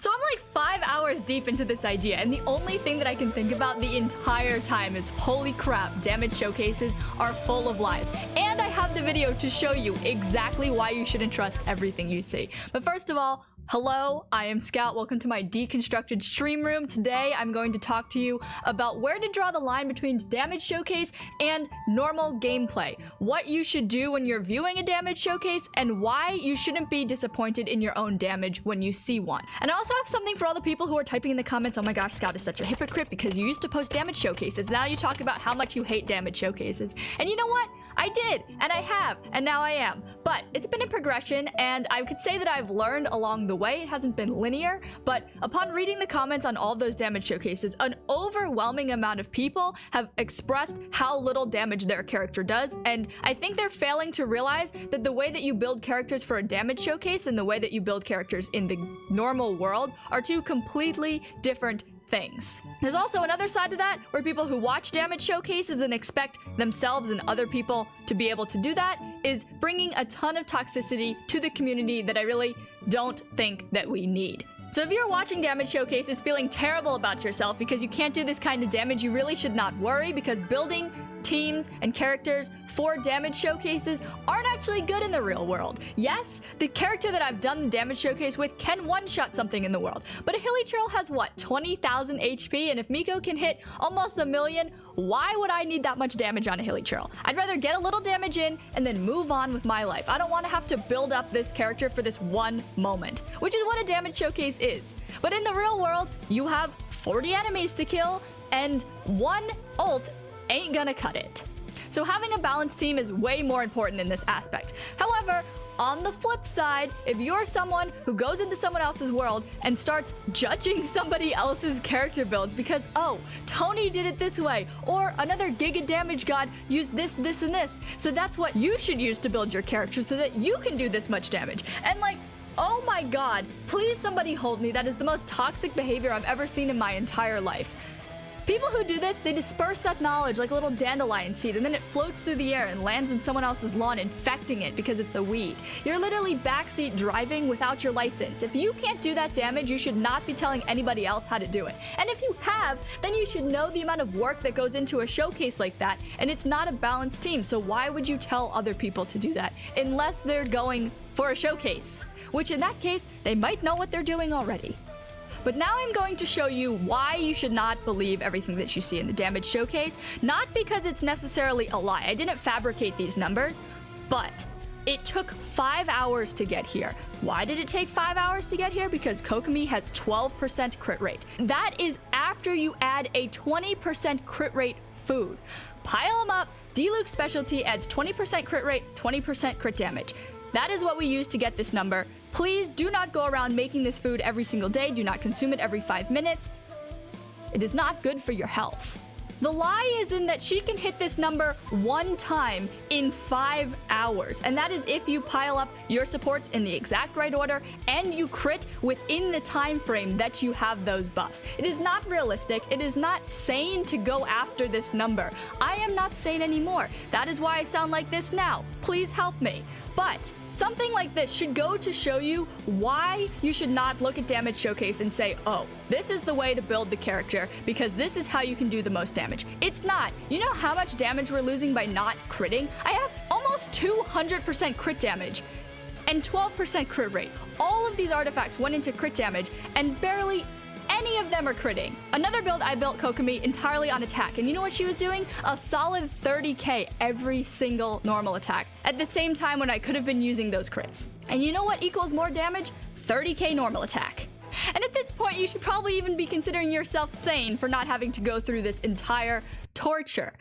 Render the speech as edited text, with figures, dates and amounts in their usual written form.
So I'm like 5 hours deep into this idea, and the only thing that I can think about the entire time is, holy crap, damage showcases are full of lies. And I have the video to show you exactly why you shouldn't trust everything you see. But first of all, hello, I am Scout. Welcome to my deconstructed stream room. Today, I'm going to talk to you about where to draw the line between damage showcase and normal gameplay. What you should do when you're viewing a damage showcase, and why you shouldn't be disappointed in your own damage when you see one. And I also have something for all the people who are typing in the comments, oh my gosh, Scout is such a hypocrite because you used to post damage showcases. Now you talk about how much you hate damage showcases. And you know what? I did, and I have, and now I am. But it's been a progression, and I could say that I've learned along the way. It hasn't been linear, but upon reading the comments on all those damage showcases, an overwhelming amount of people have expressed how little damage their character does, and I think they're failing to realize that the way that you build characters for a damage showcase and the way that you build characters in the normal world are two completely different things. There's also another side to that, where people who watch damage showcases and expect themselves and other people to be able to do that is bringing a ton of toxicity to the community that I really don't think that we need. So if you're watching damage showcases feeling terrible about yourself because you can't do this kind of damage, you really should not worry, because building teams and characters for damage showcases aren't actually good in the real world. Yes, the character that I've done the damage showcase with can one-shot something in the world, but a Hilichurl has what, 20,000 HP, and if Miko can hit almost 1,000,000, why would I need that much damage on a Hilichurl? I'd rather get a little damage in and then move on with my life. I don't want to have to build up this character for this one moment, which is what a damage showcase is. But in the real world, you have 40 enemies to kill, and one ult ain't gonna cut it. So having a balanced team is way more important in this aspect. However, on the flip side, if you're someone who goes into someone else's world and starts judging somebody else's character builds because, oh, Tony did it this way, or another Giga Damage God used this, this, and this, so that's what you should use to build your character so that you can do this much damage. And like, oh my god, please somebody hold me. That is the most toxic behavior I've ever seen in my entire life. People who do this, they disperse that knowledge like a little dandelion seed, and then it floats through the air and lands in someone else's lawn, infecting it because it's a weed. You're literally backseat driving without your license. If you can't do that damage, you should not be telling anybody else how to do it. And if you have, then you should know the amount of work that goes into a showcase like that, and it's not a balanced team, so why would you tell other people to do that unless they're going for a showcase? Which in that case, they might know what they're doing already. But now I'm going to show you why you should not believe everything that you see in the damage showcase, not because it's necessarily a lie. I didn't fabricate these numbers, but it took 5 hours to get here. Why did it take 5 hours to get here? Because Kokomi has 12% crit rate. That is after you add a 20% crit rate food. Pile them up, Diluc specialty adds 20% crit rate, 20% crit damage. That is what we use to get this number. Please do not go around making this food every single day. Do not consume it every 5 minutes. It is not good for your health. The lie is in that she can hit this number one time in 5 hours, and that is if you pile up your supports in the exact right order and you crit within the time frame that you have those buffs. It is not realistic. It is not sane to go after this number. I am not sane anymore. That is why I sound like this now. Please help me. But something like this should go to show you why you should not look at damage showcase and say, oh, this is the way to build the character because this is how you can do the most damage. It's not. You know how much damage we're losing by not critting? I have almost 200% crit damage and 12% crit rate. All of these artifacts went into crit damage and barely any of them are critting. Another build I built Kokomi entirely on attack, and you know what she was doing? A solid 30k every single normal attack at the same time when I could have been using those crits. And you know what equals more damage? 30k normal attack. And at this point, you should probably even be considering yourself sane for not having to go through this entire torture.